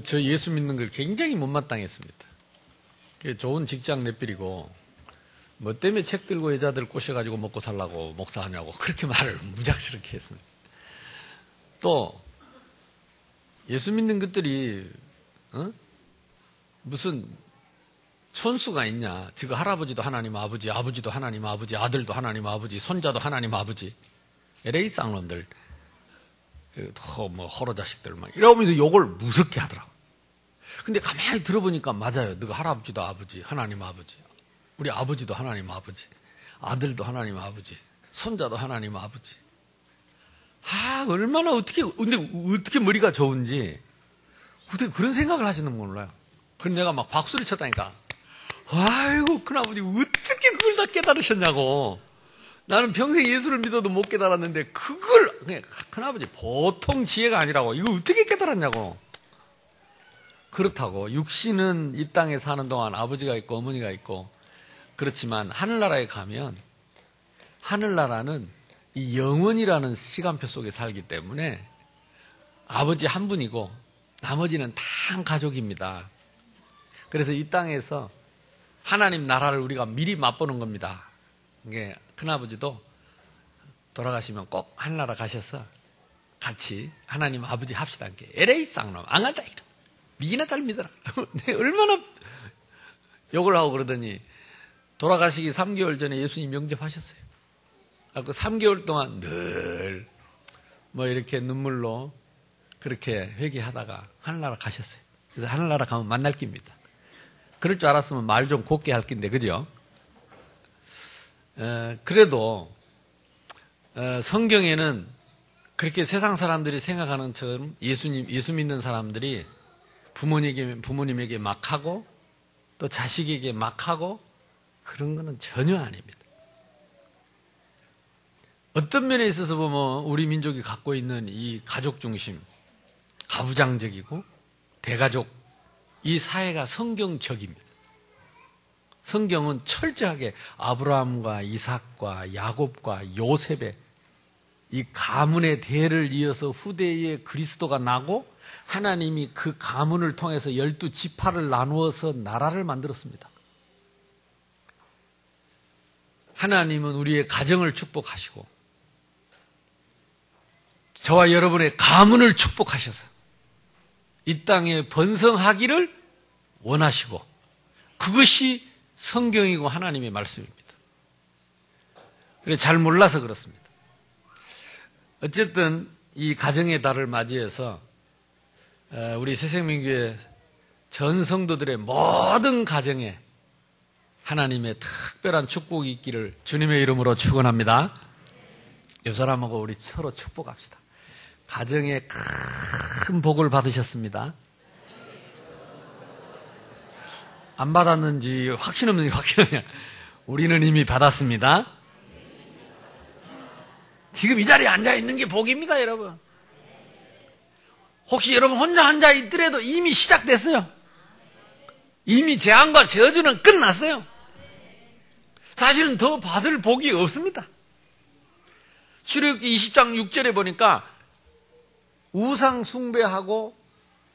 저 예수 믿는 걸 굉장히 못마땅했습니다. 좋은 직장 내버리고, 뭐 때문에 책 들고 여자들 꼬셔가지고 먹고 살라고 목사하냐고 그렇게 말을 무작스럽게 했습니다. 또, 예수 믿는 것들이, 무슨 천수가 있냐. 지금 할아버지도 하나님 아버지, 아버지도 하나님 아버지, 아들도 하나님 아버지, 손자도 하나님 아버지. LA 쌍놈들. 뭐, 허러 자식들 막. 이러면서 욕을 무섭게 하더라고. 근데 가만히 들어보니까 맞아요. 너가 할아버지도 아버지, 하나님 아버지. 우리 아버지도 하나님 아버지. 아들도 하나님 아버지. 손자도 하나님 아버지. 얼마나 근데 어떻게 머리가 좋은지, 어떻게 그런 생각을 하시는 건 몰라요. 그래서 내가 막 박수를 쳤다니까. 아이고, 큰아버지, 어떻게 그걸 다 깨달으셨냐고. 나는 평생 예수를 믿어도 못 깨달았는데, 그냥 큰아버지, 보통 지혜가 아니라고. 이거 어떻게 깨달았냐고. 그렇다고. 육신은 이 땅에 사는 동안 아버지가 있고 어머니가 있고, 그렇지만 하늘나라에 가면, 하늘나라는 이 영원이라는 시간표 속에 살기 때문에 아버지 한 분이고 나머지는 다 한 가족입니다. 그래서 이 땅에서 하나님 나라를 우리가 미리 맛보는 겁니다. 이게 큰아버지도 돌아가시면 꼭 하늘나라 가셔서 같이 하나님 아버지 합시다. LA 쌍놈 안 간다 이러. 미나 잘 믿어라. 얼마나 욕을 하고 그러더니 돌아가시기 3개월 전에 예수님 영접하셨어요. 그 3개월 동안 늘 뭐 이렇게 눈물로 그렇게 회개하다가 하늘나라 가셨어요. 그래서 하늘나라 가면 만날 깁니다. 그럴 줄 알았으면 말 좀 곱게 할 낀데, 그죠? 그래도 성경에는 그렇게 세상 사람들이 생각하는 것처럼 예수 믿는 사람들이 부모님에게 막 하고 또 자식에게 막 하고 그런 거는 전혀 아닙니다. 어떤 면에 있어서 보면 우리 민족이 갖고 있는 이 가족 중심, 가부장적이고 대가족, 이 사회가 성경적입니다. 성경은 철저하게 아브라함과 이삭과 야곱과 요셉의 이 가문의 대를 이어서 후대에 그리스도가 나고 하나님이 그 가문을 통해서 12지파를 나누어서 나라를 만들었습니다. 하나님은 우리의 가정을 축복하시고 저와 여러분의 가문을 축복하셔서 이 땅에 번성하기를 원하시고 그것이 성경이고 하나님의 말씀입니다. 잘 몰라서 그렇습니다. 어쨌든 이 가정의 달을 맞이해서 우리 새생명교회 전 성도들의 모든 가정에 하나님의 특별한 축복이 있기를 주님의 이름으로 축원합니다. 옆 사람하고 우리 서로 축복합시다. 가정에 큰 복을 받으셨습니다. 안 받았는지 확신 없는지 확신하냐. 우리는 이미 받았습니다. 지금 이 자리에 앉아있는 게 복입니다, 여러분. 혹시 여러분 혼자 앉아있더라도 이미 시작됐어요. 이미 재앙과 저주는 끝났어요. 사실은 더 받을 복이 없습니다. 출애굽기 20장 6절에 보니까 우상 숭배하고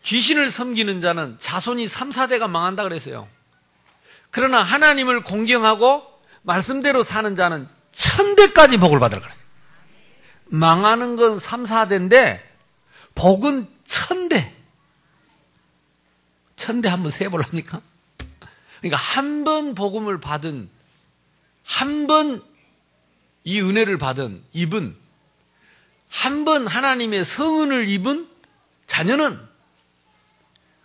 귀신을 섬기는 자는 자손이 3, 4대가 망한다 그랬어요. 그러나 하나님을 공경하고 말씀대로 사는 자는 1000대까지 복을 받으라 그랬어요. 망하는 건 3, 4대인데 복은 1000대. 1000대 한번 세어볼랍니까? 그러니까 한 번 복음을 받은, 한 번 이 은혜를 받은 입은, 한 번 하나님의 성은을 입은 자녀는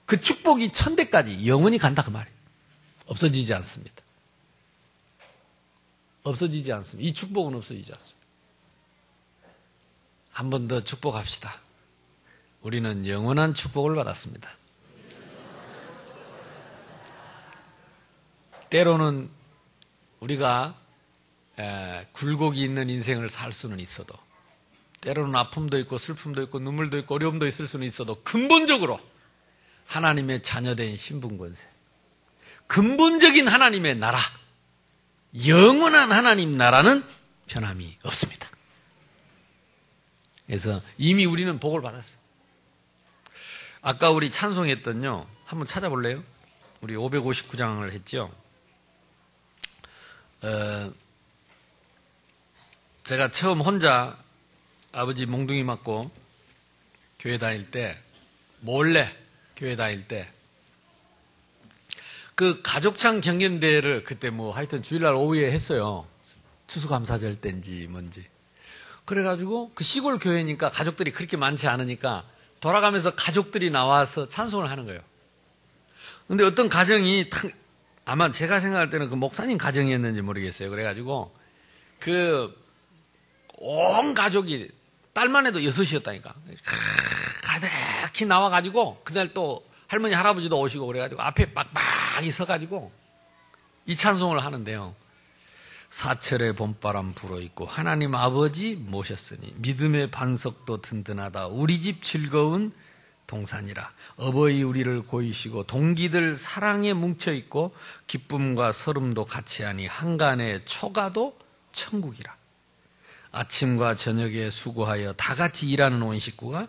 그 축복이 1000대까지 영원히 간다 그 말이에요. 없어지지 않습니다. 없어지지 않습니다. 이 축복은 없어지지 않습니다. 한 번 더 축복합시다. 우리는 영원한 축복을 받았습니다. 때로는 우리가 굴곡이 있는 인생을 살 수는 있어도, 때로는 아픔도 있고 슬픔도 있고 눈물도 있고 어려움도 있을 수는 있어도 근본적으로 하나님의 자녀된 신분권세, 근본적인 하나님의 나라, 영원한 하나님 나라는 변함이 없습니다. 그래서 이미 우리는 복을 받았어요. 아까 우리 찬송했던요. 한번 찾아볼래요? 우리 559장을 했죠. 제가 처음 혼자 아버지 몽둥이 맞고 교회 다닐 때, 몰래 교회 다닐 때, 그 가족창 경연대회를 그때 뭐 하여튼 주일날 오후에 했어요. 추수감사절 때인지 뭔지. 그래가지고 그 시골 교회니까 가족들이 그렇게 많지 않으니까 돌아가면서 가족들이 나와서 찬송을 하는 거예요. 근데 어떤 가정이 아마 제가 생각할 때는 그 목사님 가정이었는지 모르겠어요. 그래가지고 온 가족이 딸만 해도 6이었다니까. 가득히 나와가지고 그날 또 할머니 할아버지도 오시고 그래가지고 앞에 빡빡이 서가지고 이 찬송을 하는데요. 사철의 봄바람 불어있고 하나님 아버지 모셨으니 믿음의 반석도 든든하다. 우리 집 즐거운 동산이라. 어버이 우리를 고이시고 동기들 사랑에 뭉쳐있고 기쁨과 설움도 같이 하니 한간의 초가도 천국이라. 아침과 저녁에 수고하여 다 같이 일하는 온 식구가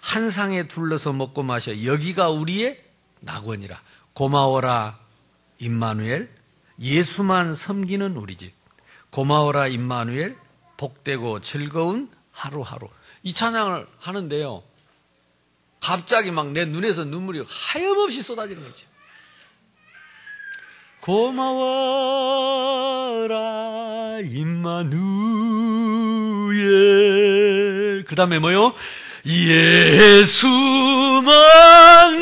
한 상에 둘러서 먹고 마셔 여기가 우리의 낙원이라. 고마워라 임마누엘. 예수만 섬기는 우리 집. 고마워라 임마누엘. 복되고 즐거운 하루하루. 이 찬양을 하는데요. 갑자기 막 내 눈에서 눈물이 하염없이 쏟아지는 거죠. 고마워라 임마누엘. 그 다음에 뭐요? 예수만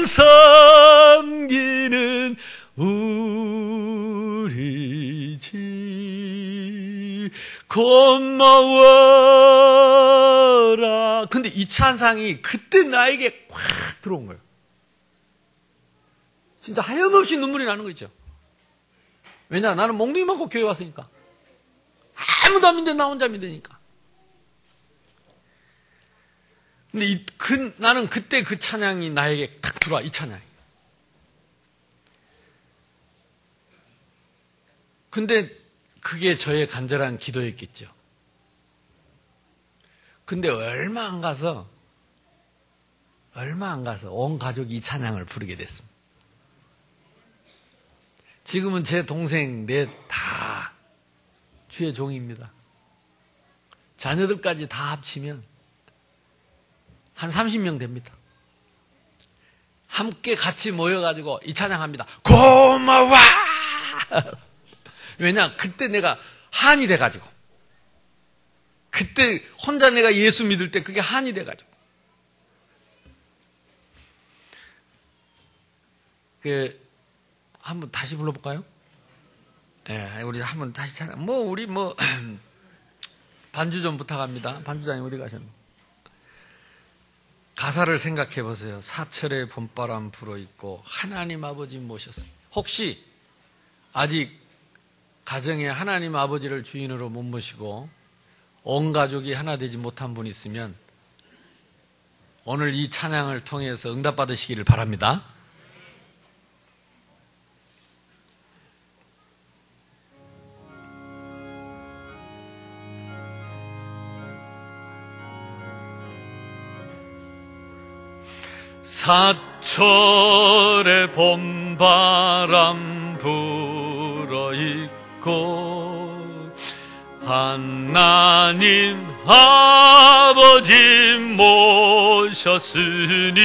섬기는 우리 집. 고마워라. 근데 이 찬상이 그때 나에게 확 들어온 거예요. 진짜 하염없이 눈물이 나는 거죠. 왜냐? 나는 몽둥이 맞고 교회 왔으니까. 아무도 안 믿는데 나 혼자 믿으니까. 근데 나는 그때 그 찬양이 나에게 탁 들어와, 이 찬양이. 근데 그게 저의 간절한 기도였겠죠. 근데 얼마 안 가서 온 가족이 이 찬양을 부르게 됐습니다. 지금은 제 동생 넷 다 주의 종입니다. 자녀들까지 다 합치면 한 30명 됩니다. 함께 같이 모여가지고 이 찬양합니다. 고마워! 왜냐? 그때 내가 한이 돼가지고. 그때 혼자 내가 예수 믿을 때 그게 한이 돼가지고. 한번 다시 불러볼까요? 예, 우리 한번 다시 찬양. 우리 반주 좀 부탁합니다. 반주장님 어디 가셨나? 가사를 생각해 보세요. 사철의 봄바람 불어있고 하나님 아버지 모셨습니다. 혹시 아직 가정에 하나님 아버지를 주인으로 못 모시고 온 가족이 하나 되지 못한 분 있으면 오늘 이 찬양을 통해서 응답받으시기를 바랍니다. 사철의 봄바람 불어있고 하나님 아버지 모셨으니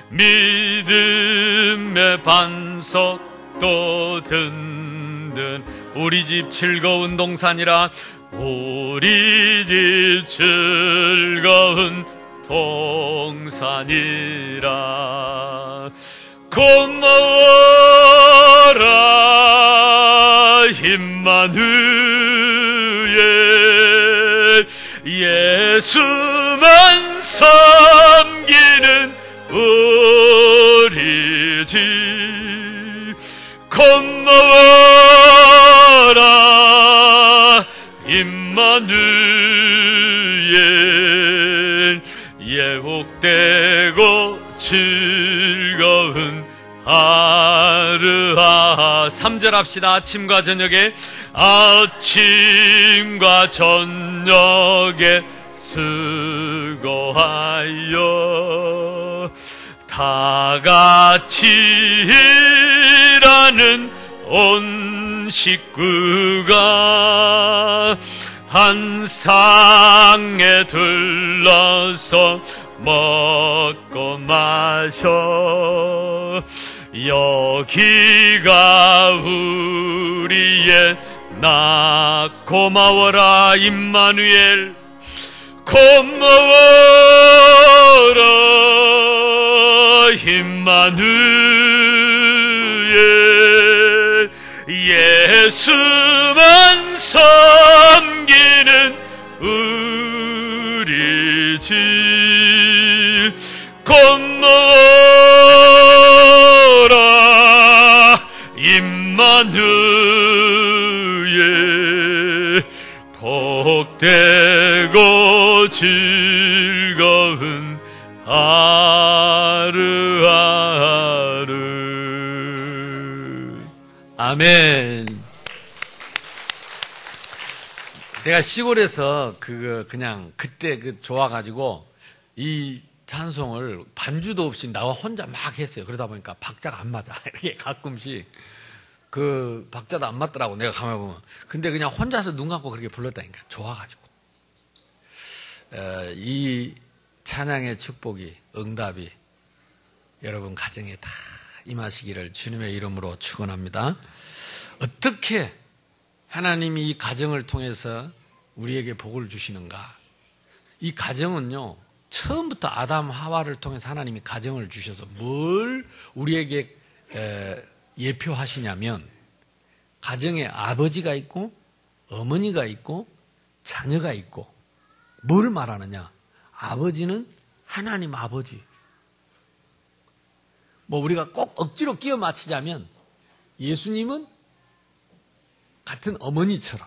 믿음의 반석도 든든 우리 집 즐거운 동산이라. 우리 집 즐거운 동산이라. 고마워라 임마누엘. 예수만 섬기는 우리 집. 고마워라 임마누엘. 예복되고 즐거운 하루하. 3절 합시다. 아침과 저녁에 수고하여 다 같이 일하는 온 식구가 한 상에 둘러서 먹고 마셔. 여기가 우리의 나 고마워라 임마누엘 고마워라 임마누엘 예수만 섬기는 우리 집 고마워라 임마누엘 복되고 즐거운 하루하루. 아멘. 내가 시골에서 그냥 그때 좋아가지고 이 찬송을 반주도 없이 나와 혼자 막 했어요. 그러다 보니까 박자가 안 맞아. 이렇게 가끔씩 박자도 안 맞더라고. 내가 가만히 보면. 근데 그냥 혼자서 눈 감고 그렇게 불렀다니까. 좋아가지고. 이 찬양의 축복이, 응답이 여러분 가정에 다 임하시기를 주님의 이름으로 축원합니다. 어떻게 하나님이 이 가정을 통해서 우리에게 복을 주시는가? 이 가정은요, 처음부터 아담 하와를 통해서 하나님이 가정을 주셔서 뭘 우리에게 예표하시냐면, 가정에 아버지가 있고 어머니가 있고 자녀가 있고, 뭘 말하느냐? 아버지는 하나님 아버지. 우리가 꼭 억지로 끼워 맞추자면 예수님은 같은 어머니처럼,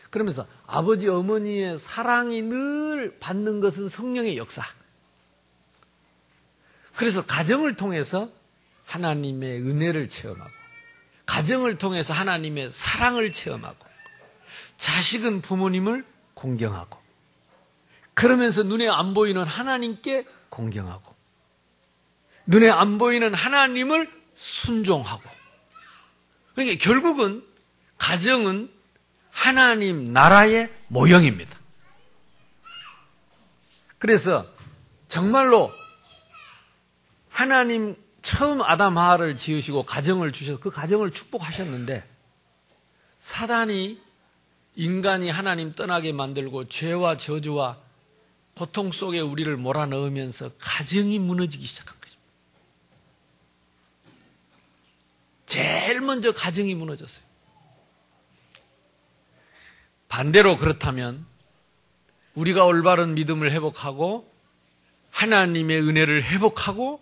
그러면서 아버지 어머니의 사랑이 늘 받는 것은 성령의 역사. 그래서 가정을 통해서 하나님의 은혜를 체험하고, 가정을 통해서 하나님의 사랑을 체험하고, 자식은 부모님을 공경하고, 그러면서 눈에 안 보이는 하나님께 공경하고, 눈에 안 보이는 하나님을 순종하고. 그러니까 결국은 가정은 하나님 나라의 모형입니다. 그래서 정말로 하나님 처음 아담 하와를 지으시고 가정을 주셔서 그 가정을 축복하셨는데, 사단이 인간이 하나님 떠나게 만들고 죄와 저주와 고통 속에 우리를 몰아넣으면서 가정이 무너지기 시작한 거죠. 제일 먼저 가정이 무너졌어요. 반대로 그렇다면 우리가 올바른 믿음을 회복하고 하나님의 은혜를 회복하고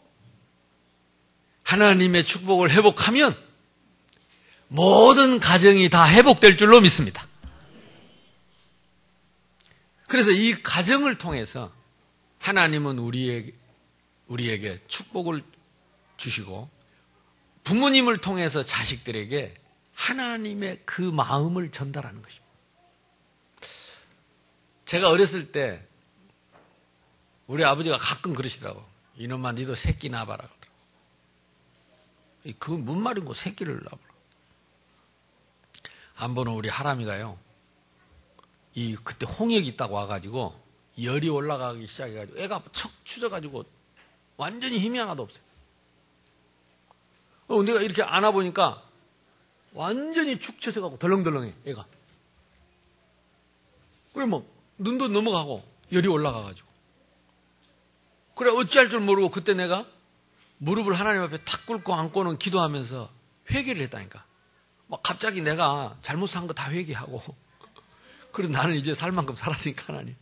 하나님의 축복을 회복하면 모든 가정이 다 회복될 줄로 믿습니다. 그래서 이 가정을 통해서 하나님은 우리에게 축복을 주시고, 부모님을 통해서 자식들에게 하나님의 그 마음을 전달하는 것입니다. 제가 어렸을 때 우리 아버지가 가끔 그러시더라고. 이놈아, 니도 새끼 낳아봐라. 그건 뭔 말이고 새끼를 낳아봐라. 한 번은 우리 하람이가요, 그때 홍역이 있다고 와가지고 열이 올라가기 시작해가지고 애가 척 추져가지고 완전히 힘이 하나도 없어요. 내가 이렇게 안아보니까 완전히 축 처져가고 덜렁덜렁해, 애가. 그래 눈도 넘어가고 열이 올라가가지고. 그래 어찌할 줄 모르고 그때 내가 무릎을 하나님 앞에 탁 꿇고 안고는 기도하면서 회개를 했다니까. 갑자기 내가 잘못한 거 다 회개하고, 그래서 나는 이제 살 만큼 살았으니까 하나님.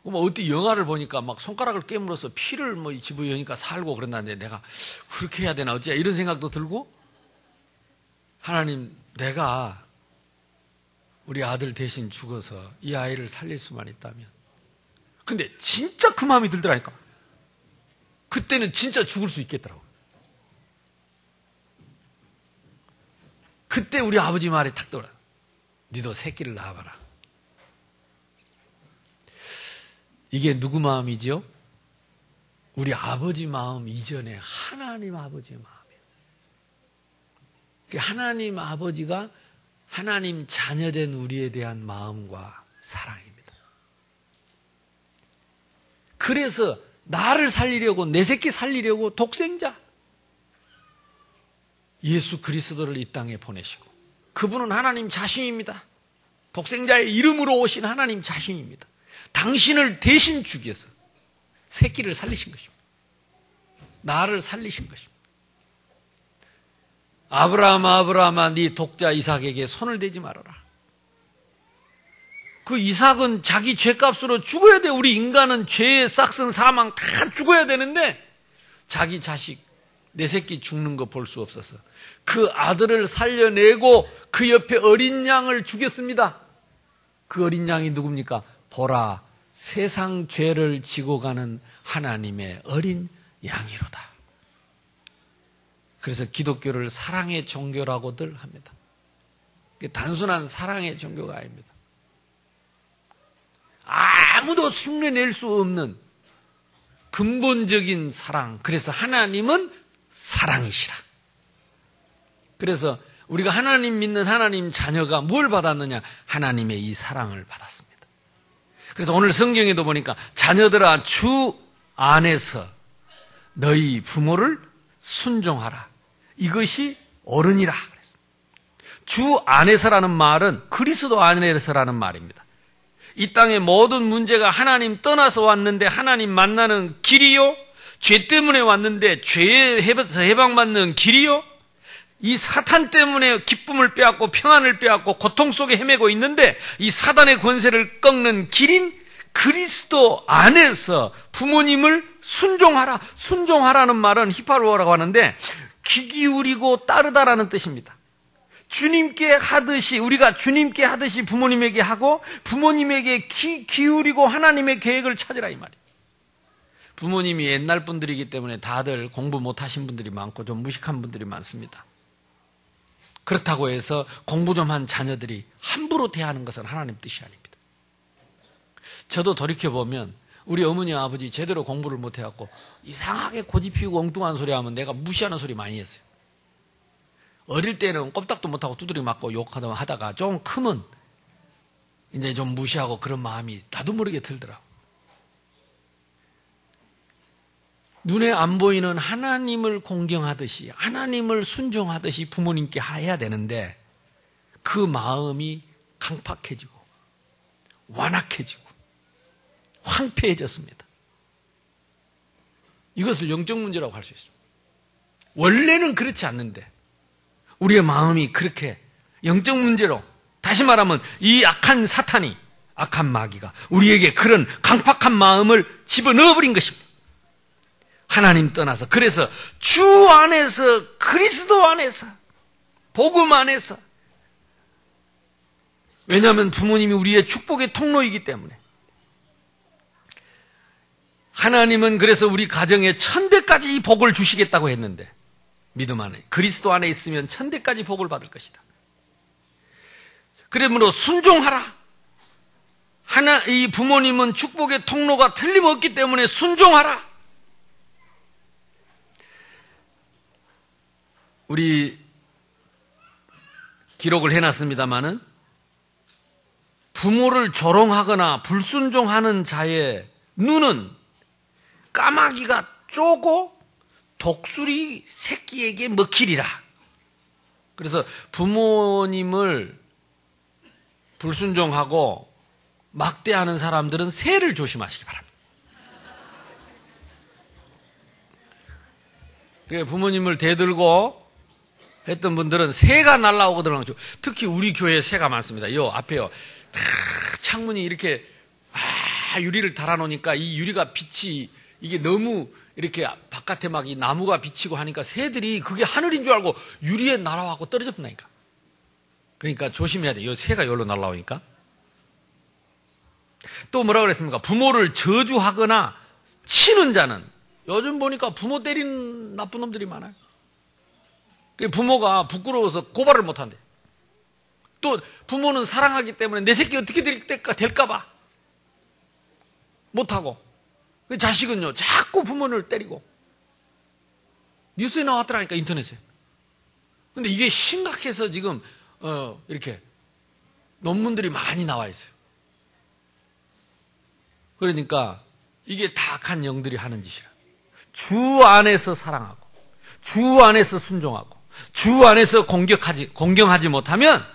어디 영화를 보니까 손가락을 깨물어서 피를 집어여니까 살고 그런다는데, 내가 그렇게 해야 되나 어찌야 이런 생각도 들고, 하나님, 내가 우리 아들 대신 죽어서 이 아이를 살릴 수만 있다면. 근데 진짜 그 마음이 들더라니까. 그때는 진짜 죽을 수 있겠더라고. 그때 우리 아버지 말이 탁 떠올라. 니도 새끼를 낳아봐라. 이게 누구 마음이죠? 우리 아버지 마음 이전에 하나님 아버지의 마음이에요. 하나님 아버지가 하나님 자녀된 우리에 대한 마음과 사랑입니다. 그래서 나를 살리려고, 내 새끼 살리려고 독생자 예수 그리스도를 이 땅에 보내시고, 그분은 하나님 자신입니다. 독생자의 이름으로 오신 하나님 자신입니다. 당신을 대신 죽여서 새끼를 살리신 것입니다. 나를 살리신 것입니다. 아브라함아, 아브라함아, 네 독자 이삭에게 손을 대지 말아라. 그 이삭은 자기 죄값으로 죽어야 돼. 우리 인간은 죄의 싹슨 사망 다 죽어야 되는데 자기 자식, 내 새끼 죽는 거 볼 수 없어서 그 아들을 살려내고 그 옆에 어린 양을 죽였습니다. 그 어린 양이 누굽니까? 보라, 세상 죄를 지고 가는 하나님의 어린 양이로다. 그래서 기독교를 사랑의 종교라고들 합니다. 단순한 사랑의 종교가 아닙니다. 아무도 흉내낼 수 없는 근본적인 사랑. 그래서 하나님은 사랑이시라. 그래서 우리가 하나님 믿는 하나님 자녀가 뭘 받았느냐? 하나님의 이 사랑을 받았습니다. 그래서 오늘 성경에도 보니까 자녀들아 주 안에서 너희 부모를 순종하라. 이것이 옳으니라. 주 안에서라는 말은 그리스도 안에서라는 말입니다. 이 땅의 모든 문제가 하나님 떠나서 왔는데 하나님 만나는 길이요, 죄 때문에 왔는데 죄에서 해방받는 길이요, 이 사탄 때문에 기쁨을 빼앗고 평안을 빼앗고 고통 속에 헤매고 있는데 이 사단의 권세를 꺾는 길인 그리스도 안에서 부모님을 순종하라. 순종하라는 말은 히파루어라고 하는데 귀 기울이고 따르다라는 뜻입니다. 주님께 하듯이, 우리가 주님께 하듯이 부모님에게 하고 부모님에게 귀 기울이고 하나님의 계획을 찾으라 이 말이에요. 부모님이 옛날 분들이기 때문에 다들 공부 못하신 분들이 많고 좀 무식한 분들이 많습니다. 그렇다고 해서 공부 좀 한 자녀들이 함부로 대하는 것은 하나님 뜻이 아닙니다. 저도 돌이켜보면 우리 어머니 아버지 제대로 공부를 못해갖고 이상하게 고집 피우고 엉뚱한 소리 하면 내가 무시하는 소리 많이 했어요. 어릴 때는 꼼짝도 못하고 두드려 맞고 욕하다가 좀 크면 이제 좀 무시하고 그런 마음이 나도 모르게 들더라고. 눈에 안 보이는 하나님을 공경하듯이, 하나님을 순종하듯이 부모님께 해야 되는데 그 마음이 강팍해지고 완악해지고 황폐해졌습니다. 이것을 영적 문제라고 할 수 있습니다. 원래는 그렇지 않는데 우리의 마음이 그렇게 영적 문제로, 다시 말하면 이 악한 사탄이, 악한 마귀가 우리에게 그런 강팍한 마음을 집어넣어버린 것입니다. 하나님 떠나서. 그래서 주 안에서, 그리스도 안에서, 복음 안에서. 왜냐하면 부모님이 우리의 축복의 통로이기 때문에. 하나님은 그래서 우리 가정에 천대까지 이 복을 주시겠다고 했는데, 믿음 안에, 그리스도 안에 있으면 천대까지 복을 받을 것이다. 그러므로 순종하라. 이 부모님은 축복의 통로가 틀림없기 때문에 순종하라. 우리 기록을 해놨습니다마는 부모를 조롱하거나 불순종하는 자의 눈은 까마귀가 쪼고 독수리 새끼에게 먹히리라. 그래서 부모님을 불순종하고 막대하는 사람들은 새를 조심하시기 바랍니다. 부모님을 대들고 했던 분들은 새가 날아오고 들어가는 거죠. 특히 우리 교회에 새가 많습니다. 요 앞에요. 창문이 이렇게 유리를 달아놓으니까 이 유리가 빛이 이게 너무 이렇게 바깥에 막 이 나무가 비치고 하니까 새들이 그게 하늘인 줄 알고 유리에 날아와서 떨어져 본다니까. 그러니까 조심해야 돼. 요 새가 여기로 날아오니까. 또 뭐라 그랬습니까? 부모를 저주하거나 치는 자는, 요즘 보니까 부모 때리는 나쁜 놈들이 많아요. 부모가 부끄러워서 고발을 못한대. 또 부모는 사랑하기 때문에 내 새끼 어떻게 될까 봐. 못하고. 자식은요, 자꾸 부모를 때리고. 뉴스에 나왔더라니까, 인터넷에. 근데 이게 심각해서 지금, 이렇게 논문들이 많이 나와 있어요. 그러니까 이게 다 악한 영들이 하는 짓이라. 주 안에서 사랑하고, 주 안에서 순종하고, 주 안에서 공경하지 못하면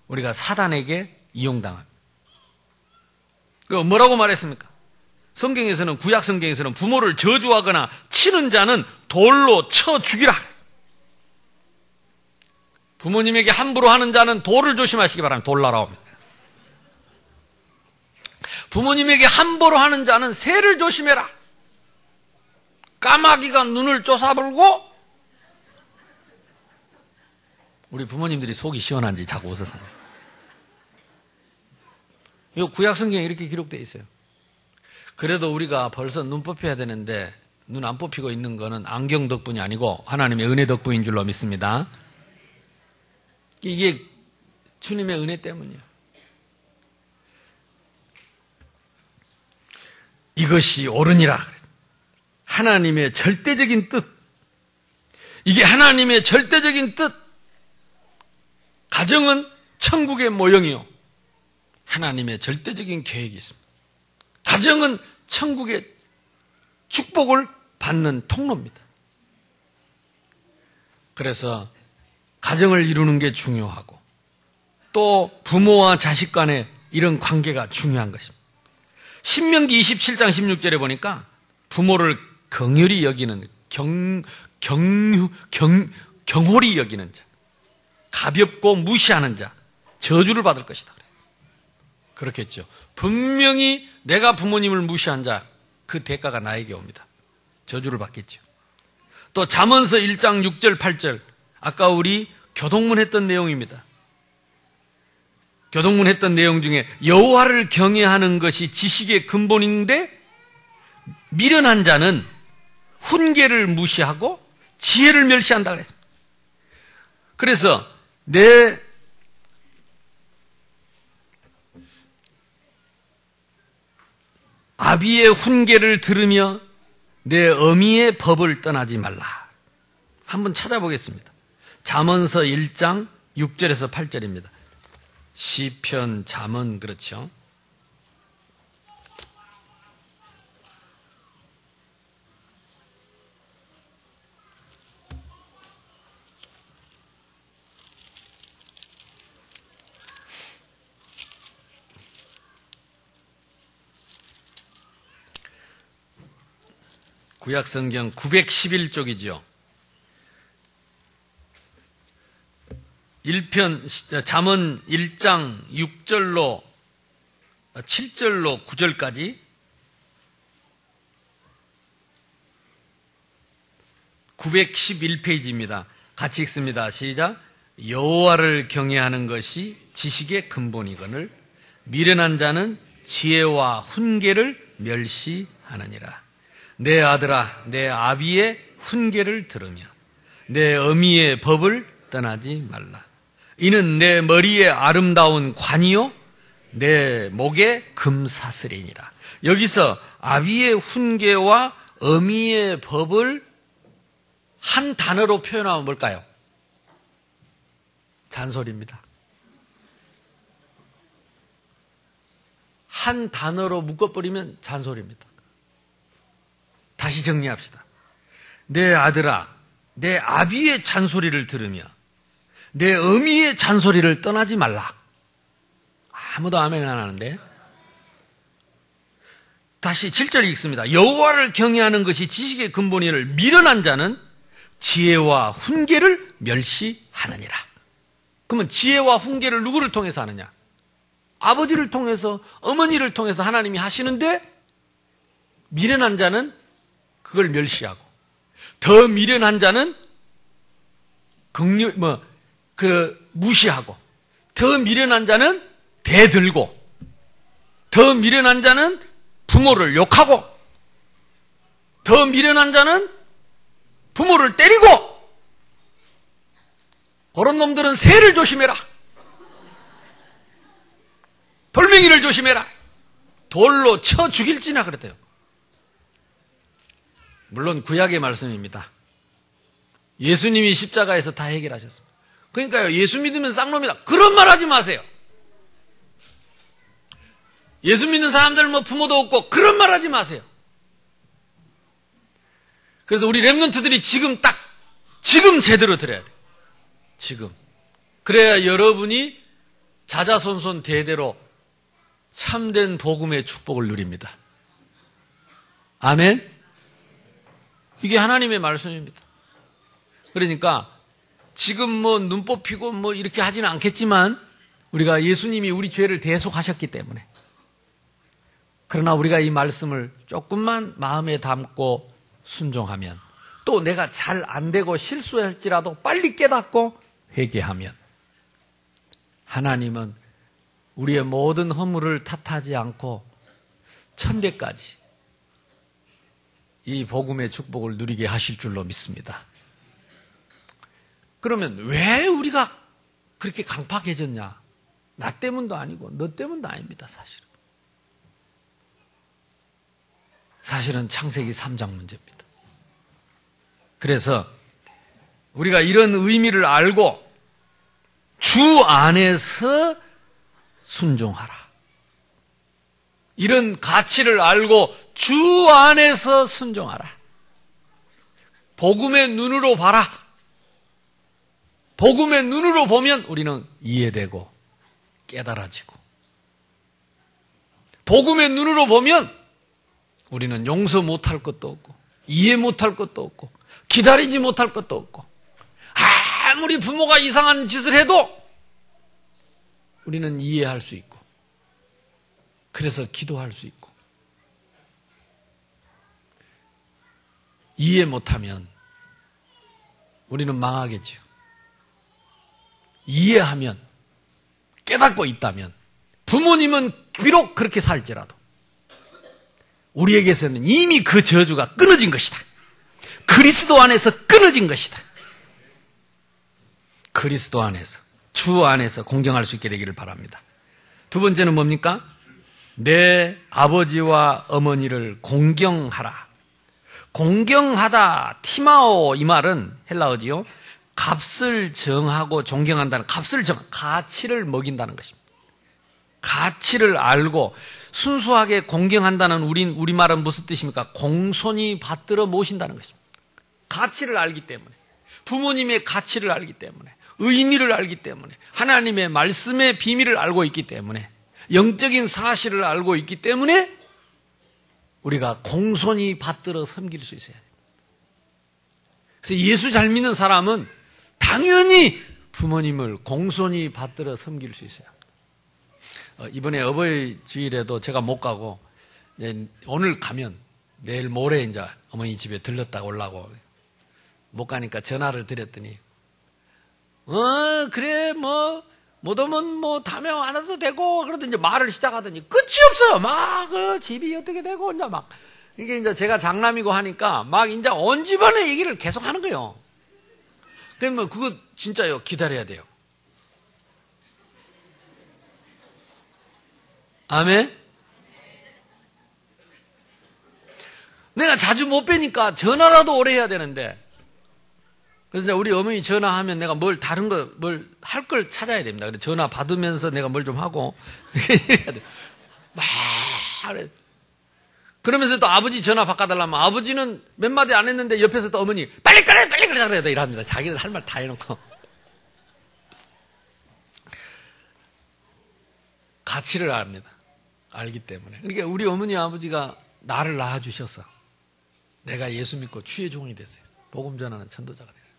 우리가 사단에게 이용당합니다. 뭐라고 말했습니까? 성경에서는, 구약 성경에서는 부모를 저주하거나 치는 자는 돌로 쳐 죽이라. 부모님에게 함부로 하는 자는 돌을 조심하시기 바랍니다. 돌 날아옵니다. 부모님에게 함부로 하는 자는 새를 조심해라. 까마귀가 눈을 쫓아불고. 우리 부모님들이 속이 시원한지 자꾸 웃어서. 이 구약 성경에 이렇게 기록되어 있어요. 그래도 우리가 벌써 눈 뽑혀야 되는데 눈 안 뽑히고 있는 거는 안경 덕분이 아니고 하나님의 은혜 덕분인 줄로 믿습니다. 이게 주님의 은혜 때문이야. 이것이 옳으니라. 하나님의 절대적인 뜻. 이게 하나님의 절대적인 뜻. 가정은 천국의 모형이요. 하나님의 절대적인 계획이 있습니다. 가정은 천국의 축복을 받는 통로입니다. 그래서 가정을 이루는 게 중요하고 또 부모와 자식 간의 이런 관계가 중요한 것입니다. 신명기 27장 16절에 보니까 부모를 긍휼히 여기는 경홀히 여기는 자, 가볍고 무시하는 자, 저주를 받을 것이다. 그렇겠죠. 분명히 내가 부모님을 무시한 자, 그 대가가 나에게 옵니다. 저주를 받겠죠. 또 잠언서 1장 6절 8절, 아까 우리 교동문 했던 내용입니다. 교동문 했던 내용 중에 여호와를 경외하는 것이 지식의 근본인데 미련한 자는 훈계를 무시하고 지혜를 멸시한다고 했습니다. 그래서 내 아비의 훈계를 들으며 내 어미의 법을 떠나지 말라. 한번 찾아보겠습니다. 잠언서 1장 6절에서 8절입니다. 시편, 잠언, 그렇죠? 구약성경 911쪽이죠. 1편, 잠언 1장 6절로 7절로 9절까지 911페이지입니다. 같이 읽습니다. 시작. 여호와를 경외하는 것이 지식의 근본이거늘 미련한 자는 지혜와 훈계를 멸시하느니라. 내 아들아, 내 아비의 훈계를 들으며 내 어미의 법을 떠나지 말라. 이는 내 머리에 아름다운 관이요 내 목에 금사슬이니라. 여기서 아비의 훈계와 어미의 법을 한 단어로 표현하면 뭘까요? 잔소리입니다. 한 단어로 묶어버리면 잔소리입니다. 다시 정리합시다. 내 아들아, 내 아비의 잔소리를 들으며 내 어미의 잔소리를 떠나지 말라. 아무도 아멘 안 하는데. 다시 7절 읽습니다. 여호와를 경외하는 것이 지식의 근본이를 미련한 자는 지혜와 훈계를 멸시하느니라. 그러면 지혜와 훈계를 누구를 통해서 하느냐? 아버지를 통해서, 어머니를 통해서 하나님이 하시는데 미련한 자는 그걸 멸시하고 더 미련한 자는 무시하고 더 미련한 자는 대들고 더 미련한 자는 부모를 욕하고 더 미련한 자는 부모를 때리고 그런 놈들은 새를 조심해라. 돌멩이를 조심해라. 돌로 쳐 죽일지나 그랬대요. 물론 구약의 말씀입니다. 예수님이 십자가에서 다 해결하셨습니다. 그러니까요, 예수 믿으면 쌍놈이다, 그런 말 하지 마세요. 예수 믿는 사람들 뭐 부모도 없고 그런 말 하지 마세요. 그래서 우리 렘넌트들이 지금 제대로 들어야 돼요. 지금. 그래야 여러분이 자자손손 대대로 참된 복음의 축복을 누립니다. 아멘? 이게 하나님의 말씀입니다. 그러니까 지금 뭐 눈 뽑히고 뭐 이렇게 하지는 않겠지만 우리가 예수님이 우리 죄를 대속하셨기 때문에, 그러나 우리가 이 말씀을 조금만 마음에 담고 순종하면, 또 내가 잘 안 되고 실수할지라도 빨리 깨닫고 회개하면, 하나님은 우리의 모든 허물을 탓하지 않고 천대까지 이 복음의 축복을 누리게 하실 줄로 믿습니다. 그러면 왜 우리가 그렇게 강팍해졌냐? 나 때문도 아니고 너 때문도 아닙니다. 사실은 창세기 3장 문제입니다. 그래서 우리가 이런 의미를 알고 주 안에서 순종하라. 이런 가치를 알고 주 안에서 순종하라. 복음의 눈으로 봐라. 복음의 눈으로 보면 우리는 이해되고 깨달아지고, 복음의 눈으로 보면 우리는 용서 못할 것도 없고 이해 못할 것도 없고 기다리지 못할 것도 없고, 아무리 부모가 이상한 짓을 해도 우리는 이해할 수 있고, 그래서 기도할 수 있고, 이해 못하면 우리는 망하겠죠. 이해하면, 깨닫고 있다면, 부모님은 비록 그렇게 살지라도 우리에게서는 이미 그 저주가 끊어진 것이다. 그리스도 안에서 끊어진 것이다. 그리스도 안에서, 주 안에서 공경할 수 있게 되기를 바랍니다. 두 번째는 뭡니까? 내 아버지와 어머니를 공경하라. 공경하다, 티마오, 이 말은 헬라어지요. 값을 정하고 존경한다는, 가치를 먹인다는 것입니다. 가치를 알고 순수하게 공경한다는 우리말은 무슨 뜻입니까? 공손히 받들어 모신다는 것입니다. 가치를 알기 때문에, 부모님의 가치를 알기 때문에, 의미를 알기 때문에, 하나님의 말씀의 비밀을 알고 있기 때문에, 영적인 사실을 알고 있기 때문에 우리가 공손히 받들어 섬길 수 있어야 됩니다. 그래서 예수 잘 믿는 사람은 당연히 부모님을 공손히 받들어 섬길 수 있어요. 이번에 어버이 주일에도 제가 못 가고, 오늘 가면 내일 모레 이제 어머니 집에 들렀다 오려고 못 가니까 전화를 드렸더니, 그래, 못 오면 다음에 안 와도 되고, 그러더니 이제 말을 시작하더니 끝이 없어요. 집이 어떻게 되고, 이제 이게 이제 제가 장남이고 하니까 이제 온 집안의 얘기를 계속 하는 거예요. 그러면 그거 진짜요. 기다려야 돼요. 아멘? 내가 자주 못 뵈니까 전화라도 오래 해야 되는데, 그래서 이제 우리 어머니 전화하면 내가 뭘 할 걸 찾아야 됩니다. 그래서 전화 받으면서 내가 뭘 좀 하고, 이래야 돼. 그러면서 또 아버지 전화 바꿔달라면 아버지는 몇 마디 안 했는데 옆에서 또 어머니 빨리 그래 이랍니다. 자기는 할 말 다 해놓고. 가치를 압니다. 알기 때문에. 그러니까 우리 어머니 아버지가 나를 낳아주셔서 내가 예수 믿고 주의 종이 됐어요. 복음 전하는 전도자가 됐어요.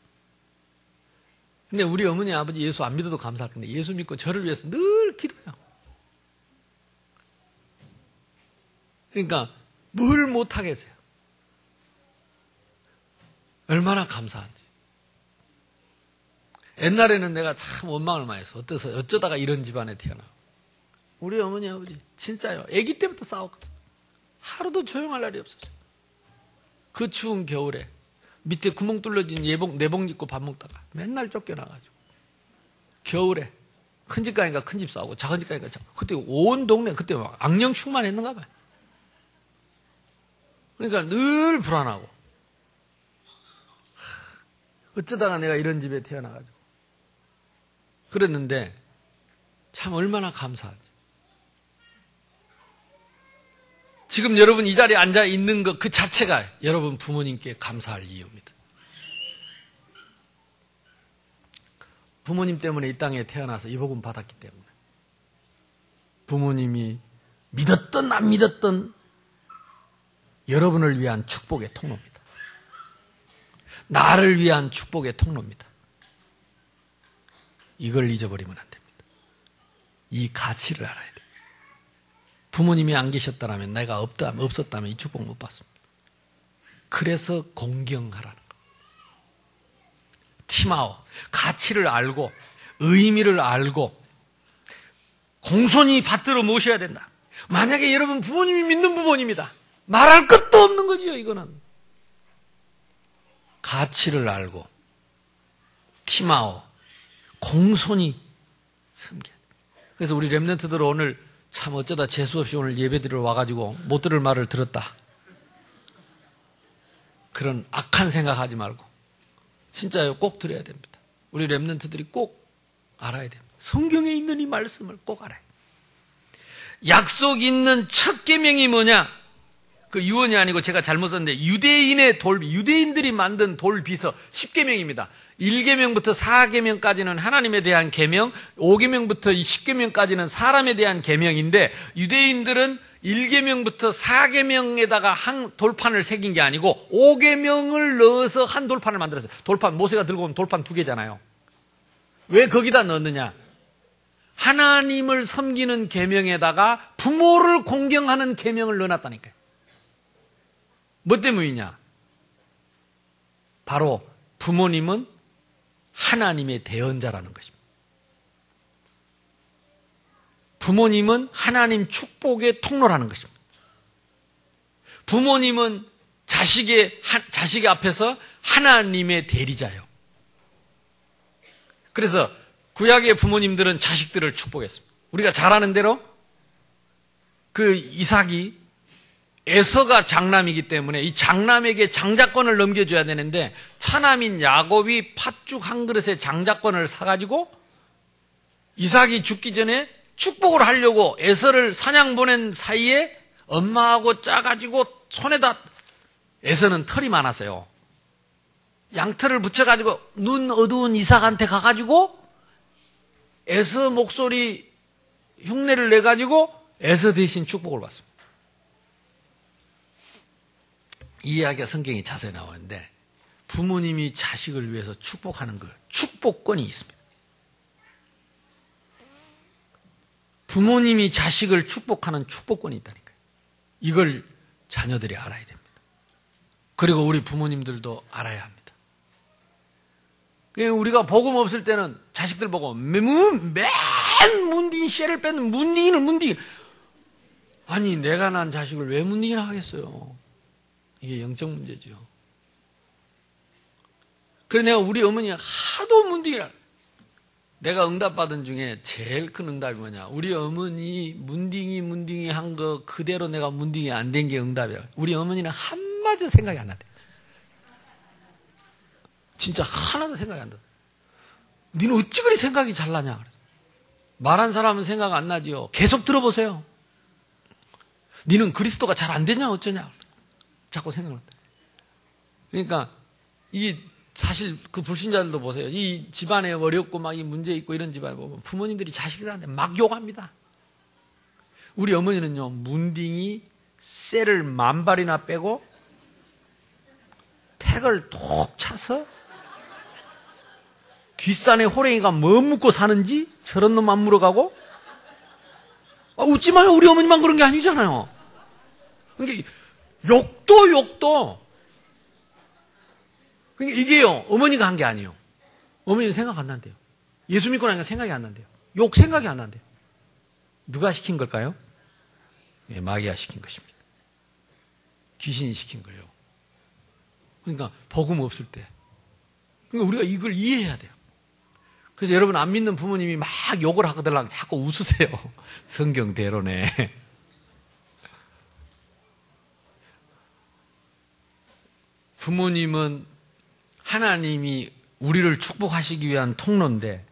근데 우리 어머니 아버지 예수 안 믿어도 감사할 건데 예수 믿고 저를 위해서 늘 기도해요. 그러니까 뭘 못하겠어요. 얼마나 감사한지. 옛날에는 내가 참 원망을 많이 했어. 어쩌다가 이런 집안에 태어나. 우리 어머니 아버지 진짜요. 아기 때부터 싸웠거든. 하루도 조용할 날이 없었어요. 그 추운 겨울에 밑에 구멍 뚫려진 내복 입고 밥 먹다가 맨날 쫓겨나가지고 겨울에 큰 집 가니까 큰 집 싸우고 작은 집 가니까 그때 온 동네 그때 막 악령 충만했는가 봐요. 그러니까 늘 불안하고 어쩌다가 내가 이런 집에 태어나가지고 그랬는데 참 얼마나 감사하지. 지금 여러분 이 자리에 앉아 있는 것 그 자체가 여러분 부모님께 감사할 이유입니다. 부모님 때문에 이 땅에 태어나서 이 복음 받았기 때문에 부모님이 믿었던 안 믿었던 여러분을 위한 축복의 통로입니다. 나를 위한 축복의 통로입니다. 이걸 잊어버리면 안 됩니다. 이 가치를 알아야 돼요. 부모님이 안 계셨다면 내가 없었다면 이 축복 못 받습니다. 그래서 공경하라는 거. 팀아웃, 가치를 알고 의미를 알고 공손히 받들어 모셔야 된다. 만약에 여러분 부모님이 믿는 부모님이다. 말할 것도 없는 거지요. 이거는 가치를 알고 팀아웃, 공손히 섬겨야 돼. 그래서 우리 렘넌트들 오늘 참 어쩌다 재수없이 오늘 예배드리러 와가지고 못 들을 말을 들었다. 그런 악한 생각하지 말고 진짜요, 꼭 들어야 됩니다. 우리 렘넌트들이 꼭 알아야 됩니다. 성경에 있는 이 말씀을 꼭 알아야 돼요. 약속 있는 첫 계명이 뭐냐? 그 유언이 아니고 제가 잘못 썼는데 유대인의 돌비, 유대인들이 만든 돌비서 10계명입니다. 1계명부터 4계명까지는 하나님에 대한 계명, 5계명부터 10계명까지는 사람에 대한 계명인데 유대인들은 1계명부터 4계명에다가 한 돌판을 새긴 게 아니고 5계명을 넣어서 한 돌판을 만들었어요. 돌판, 모세가 들고 온 돌판 2개잖아요. 왜 거기다 넣느냐? 하나님을 섬기는 계명에다가 부모를 공경하는 계명을 넣어놨다니까요. 뭐 때문이냐? 바로 부모님은 하나님의 대언자라는 것입니다. 부모님은 하나님 축복의 통로라는 것입니다. 부모님은 자식의 앞에서 하나님의 대리자예요. 그래서 구약의 부모님들은 자식들을 축복했습니다. 우리가 잘 아는 대로 그 이삭이 에서가 장남이기 때문에 이 장남에게 장자권을 넘겨줘야 되는데 차남인 야곱이 팥죽 한 그릇에 장자권을 사가지고 이삭이 죽기 전에 축복을 하려고 에서를 사냥 보낸 사이에 엄마하고 짜가지고 손에다, 에서는 털이 많았어요. 양털을 붙여가지고 눈 어두운 이삭한테 가가지고 에서 목소리 흉내를 내가지고 에서 대신 축복을 받습니다. 이 이야기가 성경에 자세히 나오는데 부모님이 자식을 위해서 축복하는 그 축복권이 있습니다. 부모님이 자식을 축복하는 축복권이 있다니까요. 이걸 자녀들이 알아야 됩니다. 그리고 우리 부모님들도 알아야 합니다. 우리가 복음 없을 때는 자식들 보고 맨 문딩 씨를 뺏는 문딩. 아니 내가 난 자식을 왜 문딩이나 하겠어요. 이게 영적 문제죠. 그래 내가 우리 어머니가 하도 문딩이라. 내가 응답받은 중에 제일 큰 응답이 뭐냐. 우리 어머니 문딩이 한 거 그대로 내가 문딩이 안 된 게 응답이야. 우리 어머니는 한마디도 생각이 안 난대. 진짜 하나도 생각이 안 나. 니는 어찌 그리 생각이 잘 나냐. 말한 사람은 생각 안 나지요. 계속 들어보세요. 니는 그리스도가 잘 안 되냐 어쩌냐. 자꾸 생각난다. 그러니까 이 사실 그 불신자들도 보세요. 이 집안에 어렵고 막 이 문제 있고 이런 집안에 보면 부모님들이 자식들한테 막 욕합니다. 우리 어머니는요 문딩이 쇠를 10,000발이나 빼고 팩을 톡 차서 뒷산에 호랭이가 뭐 묻고 사는지 저런 놈만 물어가고 웃지 마요. 우리 어머니만 그런 게 아니잖아요. 그러니까 욕도 그러니까 이게요 어머니가 한 게 아니에요. 어머니는 생각 안 난대요. 예수 믿고 나니까 생각이 안 난대요. 욕 생각이 안 난대요. 누가 시킨 걸까요? 예, 마귀가 시킨 것입니다. 귀신이 시킨 거예요. 그러니까 복음 없을 때 그러니까 우리가 이걸 이해해야 돼요. 그래서 여러분 안 믿는 부모님이 막 욕을 하거들랑 자꾸 웃으세요. 성경대로네. 부모님은 하나님이 우리를 축복하시기 위한 통로인데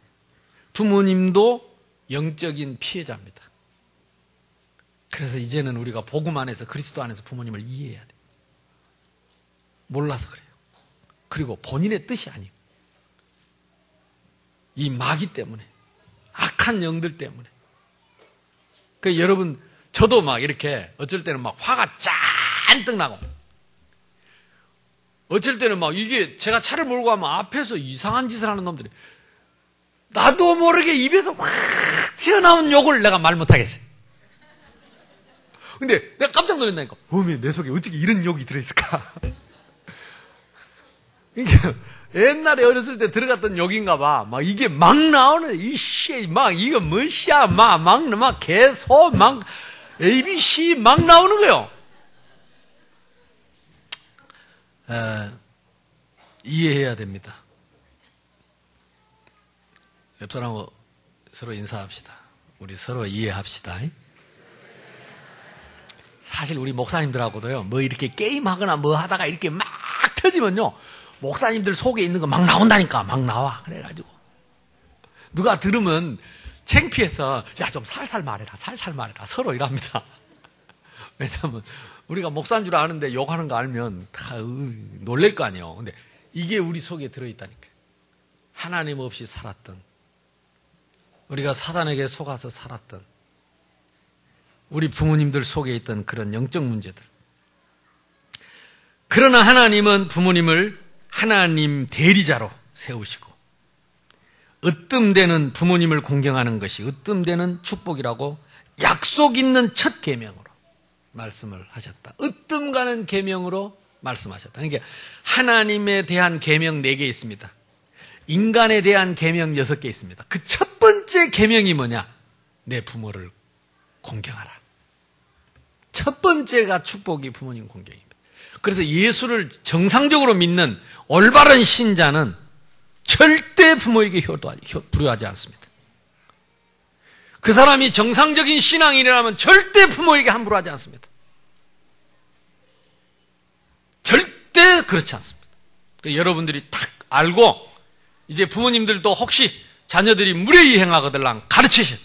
부모님도 영적인 피해자입니다. 그래서 이제는 우리가 복음 안에서 그리스도 안에서 부모님을 이해해야 돼요. 몰라서 그래요. 그리고 본인의 뜻이 아니에요. 이 마귀 때문에, 악한 영들 때문에. 그러니까 여러분, 저도 막 이렇게 어쩔 때는 막 화가 잔뜩 나고 어쩔 때는 막 이게 제가 차를 몰고 가면 앞에서 이상한 짓을 하는 놈들이 나도 모르게 입에서 확 튀어나온 욕을 내가 말 못하겠어요. 근데 내가 깜짝 놀란다니까. 어머, 내 속에 어떻게 이런 욕이 들어있을까? 그러니까 옛날에 어렸을 때 들어갔던 욕인가 봐. 막 이게 막 나오네. 이씨, 막 이거 뭐시야? 막 개소, 막 ABC 막 나오는 거요. 이해해야 됩니다. 옆 사람하고 서로 인사합시다. 우리 서로 이해합시다. 사실 우리 목사님들하고도요, 뭐 이렇게 게임하거나 뭐 하다가 이렇게 막 터지면요, 목사님들 속에 있는 거 막 나온다니까. 막 나와. 그래가지고 누가 들으면 창피해서 야, 좀 살살 말해라. 살살 말해라. 서로 이랍니다. 왜냐하면 우리가 목사인 줄 아는데 욕하는 거 알면 다 놀랄 거 아니에요. 근데 이게 우리 속에 들어있다니까. 하나님 없이 살았던, 우리가 사단에게 속아서 살았던, 우리 부모님들 속에 있던 그런 영적 문제들. 그러나 하나님은 부모님을 하나님 대리자로 세우시고 으뜸되는 부모님을 공경하는 것이 으뜸되는 축복이라고 약속 있는 첫 계명으로 말씀을 하셨다. 으뜸 가는 계명으로 말씀하셨다. 그러니까 하나님에 대한 계명 4개 있습니다. 인간에 대한 계명 6개 있습니다. 그 첫 번째 계명이 뭐냐? 내 부모를 공경하라. 첫 번째가 축복이 부모님 공경입니다. 그래서 예수를 정상적으로 믿는 올바른 신자는 절대 부모에게 불효하지 않습니다. 그 사람이 정상적인 신앙인이라면 절대 부모에게 함부로 하지 않습니다. 절대 그렇지 않습니다. 그러니까 여러분들이 딱 알고 이제 부모님들도 혹시 자녀들이 무례히 행하거들랑 가르치셔.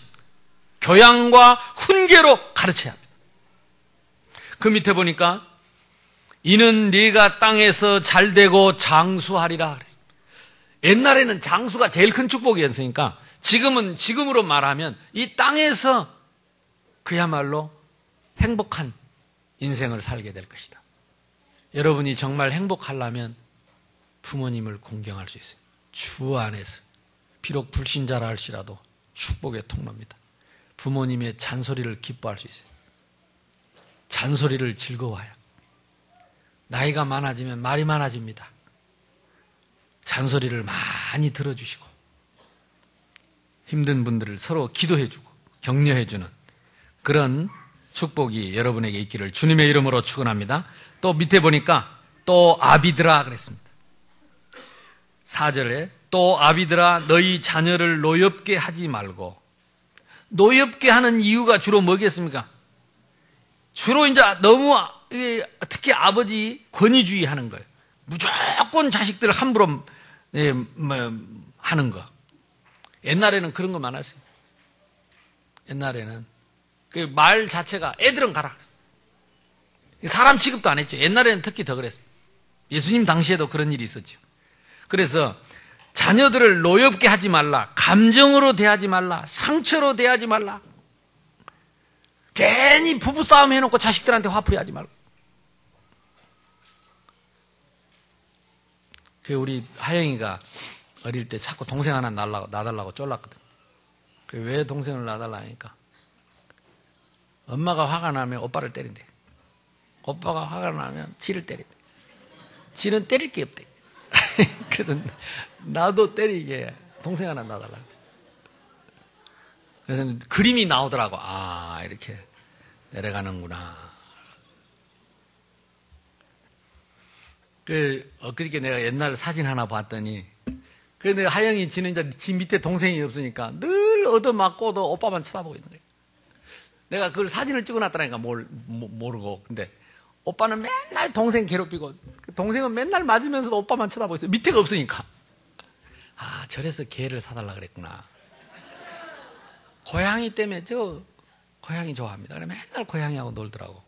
교양과 훈계로 가르쳐야 합니다. 그 밑에 보니까 이는 네가 땅에서 잘되고 장수하리라 그랬습니다. 옛날에는 장수가 제일 큰 축복이었으니까 지금으로 말하면 이 땅에서 그야말로 행복한 인생을 살게 될 것이다. 여러분이 정말 행복하려면 부모님을 공경할 수 있어요. 주 안에서. 비록 불신자라 할지라도 축복의 통로입니다. 부모님의 잔소리를 기뻐할 수 있어요. 잔소리를 즐거워해요. 나이가 많아지면 말이 많아집니다. 잔소리를 많이 들어주시고 힘든 분들을 서로 기도해주고 격려해주는 그런 축복이 여러분에게 있기를 주님의 이름으로 축원합니다. 또 밑에 보니까 또 아비들아 그랬습니다. 4절에 또 아비들아 너희 자녀를 노엽게 하지 말고. 노엽게 하는 이유가 주로 뭐겠습니까? 주로 이제 너무 특히 아버지 권위주의 하는 거예요. 무조건 자식들 함부로 하는 거. 옛날에는 그런 거 많았어요. 옛날에는 그 말 자체가 애들은 가라. 사람 취급도 안 했죠. 옛날에는 특히 더 그랬어요. 예수님 당시에도 그런 일이 있었죠. 그래서 자녀들을 노엽게 하지 말라. 감정으로 대하지 말라. 상처로 대하지 말라. 괜히 부부싸움 해놓고 자식들한테 화풀이 하지 말고. 그 우리 하영이가 어릴 때 자꾸 동생 하나 놔달라고 쫄랐거든. 왜 동생을 놔달라 하니까 엄마가 화가 나면 오빠를 때린대. 오빠가 화가 나면 지를 때린대. 지는 때릴 게 없대. 그래서 나도 때리게 동생 하나 놔달라고. 그래서 그림이 나오더라고. 아, 이렇게 내려가는구나. 엊그저께 내가 옛날 사진 하나 봤더니 그런데 하영이 지는 이제 지 밑에 동생이 없으니까 늘 얻어맞고도 오빠만 쳐다보고 있는 거예요. 내가 그걸 사진을 찍어놨다니까 모르고. 근데 오빠는 맨날 동생 괴롭히고 동생은 맨날 맞으면서도 오빠만 쳐다보고 있어요. 밑에가 없으니까. 아, 저래서 개를 사달라 그랬구나. 고양이 때문에 고양이 좋아합니다. 그래 맨날 고양이하고 놀더라고.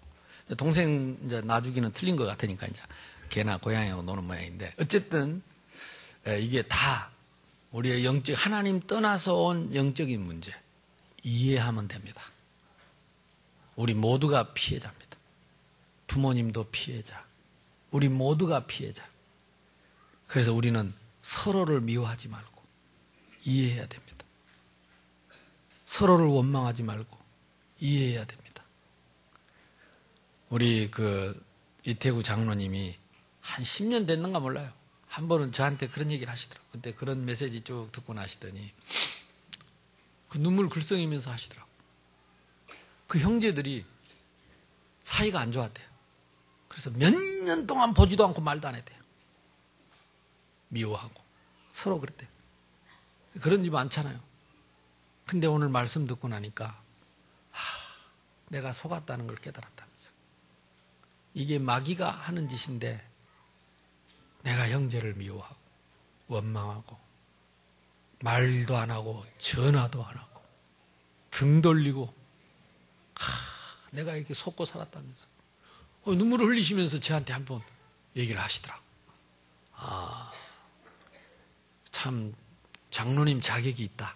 동생 이제 놔주기는 틀린 것 같으니까 이제 개나 고양이하고 노는 모양인데 어쨌든 이게 다 우리의 영적 하나님 떠나서 온 영적인 문제 이해하면 됩니다. 우리 모두가 피해자입니다. 부모님도 피해자. 우리 모두가 피해자. 그래서 우리는 서로를 미워하지 말고 이해해야 됩니다. 서로를 원망하지 말고 이해해야 됩니다. 우리 이태구 장로님이 한 10년 됐는가 몰라요. 한 번은 저한테 그런 얘기를 하시더라고요. 그때 그런 메시지 쭉 듣고 나시더니 그 눈물 글썽이면서 하시더라고요. 그 형제들이 사이가 안 좋았대요. 그래서 몇 년 동안 보지도 않고 말도 안 했대요. 미워하고 서로 그랬대요. 그런 일 많잖아요. 근데 오늘 말씀 듣고 나니까 내가 속았다는 걸 깨달았다면서. 이게 마귀가 하는 짓인데 내가 형제를 미워하고 원망하고 말도 안 하고 전화도 안 하고 등 돌리고 내가 이렇게 속고 살았다면서 눈물을 흘리시면서 저한테 한번 얘기를 하시더라고. 참 장로님 자격이 있다.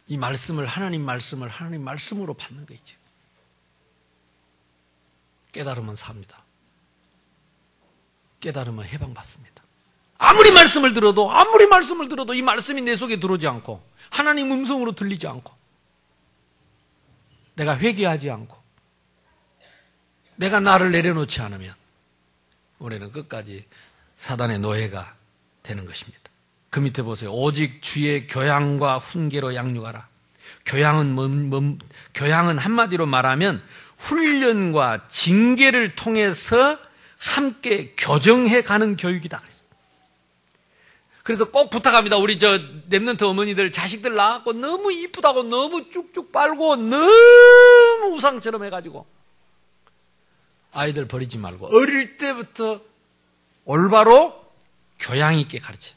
이 말씀을 하나님 말씀으로 받는 거 있죠. 깨달으면 삽니다. 깨달으면 해방받습니다. 아무리 말씀을 들어도 이 말씀이 내 속에 들어오지 않고 하나님 음성으로 들리지 않고 내가 회개하지 않고 내가 나를 내려놓지 않으면 우리는 끝까지 사단의 노예가 되는 것입니다. 그 밑에 보세요. 오직 주의 교양과 훈계로 양육하라. 교양은 한마디로 말하면 훈련과 징계를 통해서 함께 교정해 가는 교육이다 그랬습니다. 그래서 꼭 부탁합니다. 우리 랩런트 어머니들 자식들 낳았고 너무 이쁘다고 너무 쭉쭉 빨고 너무 우상처럼 해가지고 아이들 버리지 말고 어릴 때부터 올바로 교양 있게 가르쳐.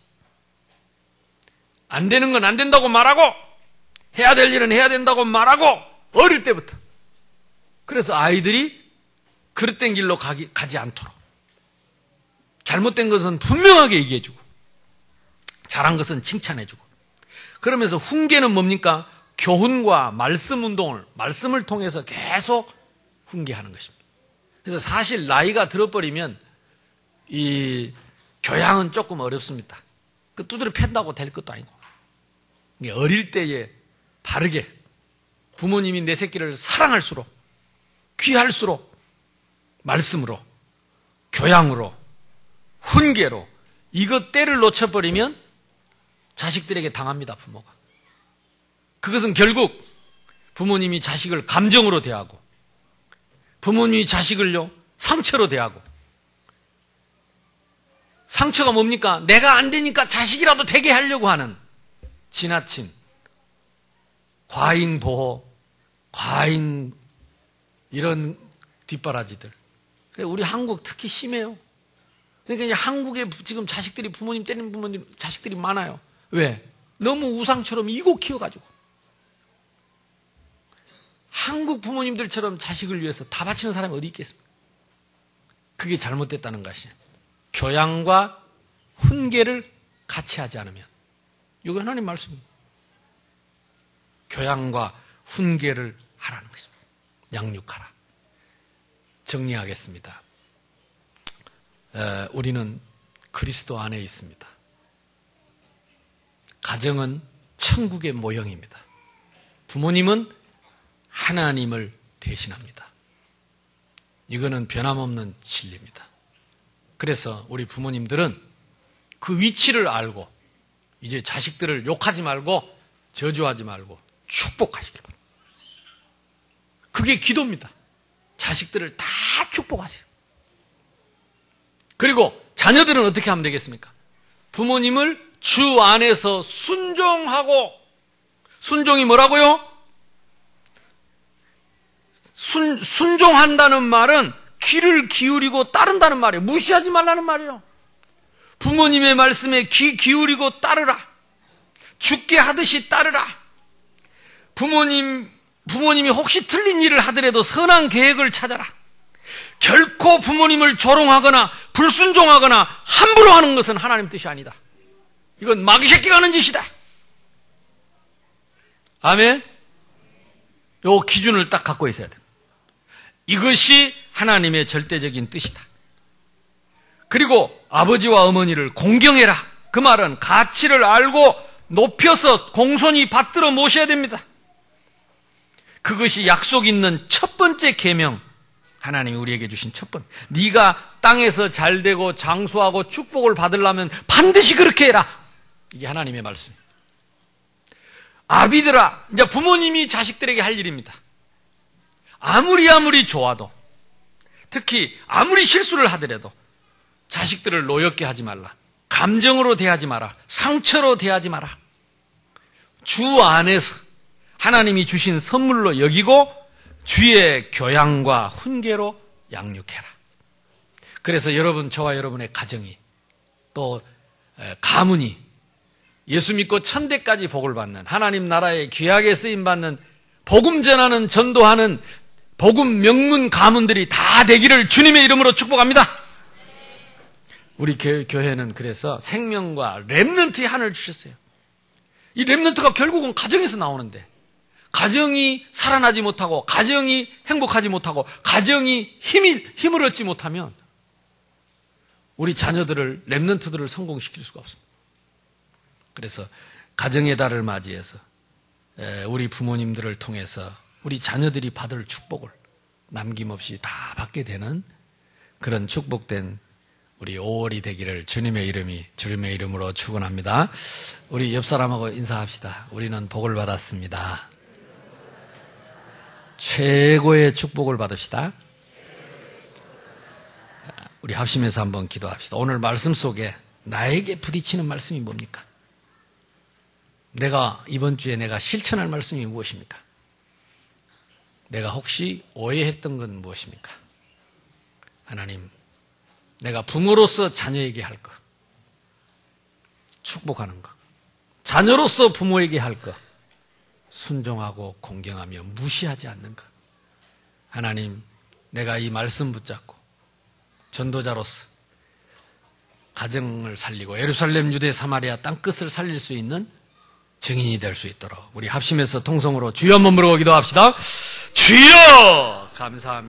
안 되는 건 안 된다고 말하고 해야 될 일은 해야 된다고 말하고 어릴 때부터. 그래서 아이들이 그릇된 길로 가지 않도록 잘못된 것은 분명하게 얘기해주고 잘한 것은 칭찬해주고 그러면서 훈계는 뭡니까? 교훈과 말씀 운동을 말씀을 통해서 계속 훈계하는 것입니다. 그래서 사실 나이가 들어버리면 이 교양은 조금 어렵습니다. 그 두드려 팬다고 될 것도 아니고 어릴 때에 바르게 부모님이 내 새끼를 사랑할수록 귀할수록 말씀으로 교양으로 훈계로 이것 때를 놓쳐버리면 자식들에게 당합니다. 부모가. 그것은 결국 부모님이 자식을 감정으로 대하고 부모님이 자식을요 상처로 대하고 상처가 뭡니까? 내가 안 되니까 자식이라도 되게 하려고 하는 지나친 과잉 보호, 과잉 이런 뒷바라지들. 우리 한국 특히 심해요. 그러니까 이제 한국에 지금 자식들이 부모님 때리는 부모님 자식들이 많아요. 왜? 너무 우상처럼 이고 키워가지고. 한국 부모님들처럼 자식을 위해서 다 바치는 사람이 어디 있겠습니까? 그게 잘못됐다는 것이 교양과 훈계를 같이 하지 않으면 이거 하나님 말씀입니다. 교양과 훈계를 하라는 것입니다. 양육하라. 정리하겠습니다. 우리는 그리스도 안에 있습니다. 가정은 천국의 모형입니다. 부모님은 하나님을 대신합니다. 이거는 변함없는 진리입니다. 그래서 우리 부모님들은 그 위치를 알고 이제 자식들을 욕하지 말고 저주하지 말고 축복하시길 바랍니다. 그게 기도입니다. 자식들을 다 축복하세요. 그리고 자녀들은 어떻게 하면 되겠습니까? 부모님을 주 안에서 순종하고, 순종이 뭐라고요? 순종한다는 말은 귀를 기울이고 따른다는 말이에요. 무시하지 말라는 말이에요. 부모님의 말씀에 귀 기울이고 따르라. 죽게 하듯이 따르라. 부모님이 혹시 틀린 일을 하더라도 선한 계획을 찾아라. 결코 부모님을 조롱하거나 불순종하거나 함부로 하는 것은 하나님 뜻이 아니다. 이건 마귀 새끼가 하는 짓이다. 아멘? 요 기준을 딱 갖고 있어야 됩니다. 이것이 하나님의 절대적인 뜻이다. 그리고 아버지와 어머니를 공경해라. 그 말은 가치를 알고 높여서 공손히 받들어 모셔야 됩니다. 그것이 약속 있는 첫 번째 계명, 하나님이 우리에게 주신 첫 번째. 네가 땅에서 잘되고 장수하고 축복을 받으려면 반드시 그렇게 해라. 이게 하나님의 말씀입니다. 아비들아, 이제 부모님이 자식들에게 할 일입니다. 아무리 좋아도, 특히 아무리 실수를 하더라도 자식들을 노엽게 하지 말라. 감정으로 대하지 마라. 상처로 대하지 마라. 주 안에서 하나님이 주신 선물로 여기고 주의 교양과 훈계로 양육해라. 그래서 여러분, 저와 여러분의 가정이, 또 가문이 예수 믿고 천대까지 복을 받는, 하나님 나라에 귀하게 쓰임받는, 복음 전하는, 전도하는 복음 명문 가문들이 다 되기를 주님의 이름으로 축복합니다. 우리 교회는 그래서 생명과 렘넌트의 한을 주셨어요. 이 렘넌트가 결국은 가정에서 나오는데, 가정이 살아나지 못하고, 가정이 행복하지 못하고, 가정이 힘을 얻지 못하면 우리 자녀들을, 렘넌트들을 성공시킬 수가 없습니다. 그래서 가정의 달을 맞이해서 우리 부모님들을 통해서 우리 자녀들이 받을 축복을 남김없이 다 받게 되는 그런 축복된 우리 5월이 되기를 주님의 이름으로 축원합니다. 우리 옆 사람하고 인사합시다. 우리는 복을 받았습니다. 최고의 축복을 받읍시다. 우리 합심해서 한번 기도합시다. 오늘 말씀 속에 나에게 부딪히는 말씀이 뭡니까? 이번 주에 내가 실천할 말씀이 무엇입니까? 내가 혹시 오해했던 건 무엇입니까? 하나님, 내가 부모로서 자녀에게 할 것, 축복하는 것, 자녀로서 부모에게 할 것, 순종하고 공경하며 무시하지 않는 것. 하나님, 내가 이 말씀 붙잡고 전도자로서 가정을 살리고 예루살렘, 유대, 사마리아 땅끝을 살릴 수 있는 증인이 될 수 있도록 우리 합심해서 통성으로 주여 한번 부르고 기도합시다. 주여! 감사합니다.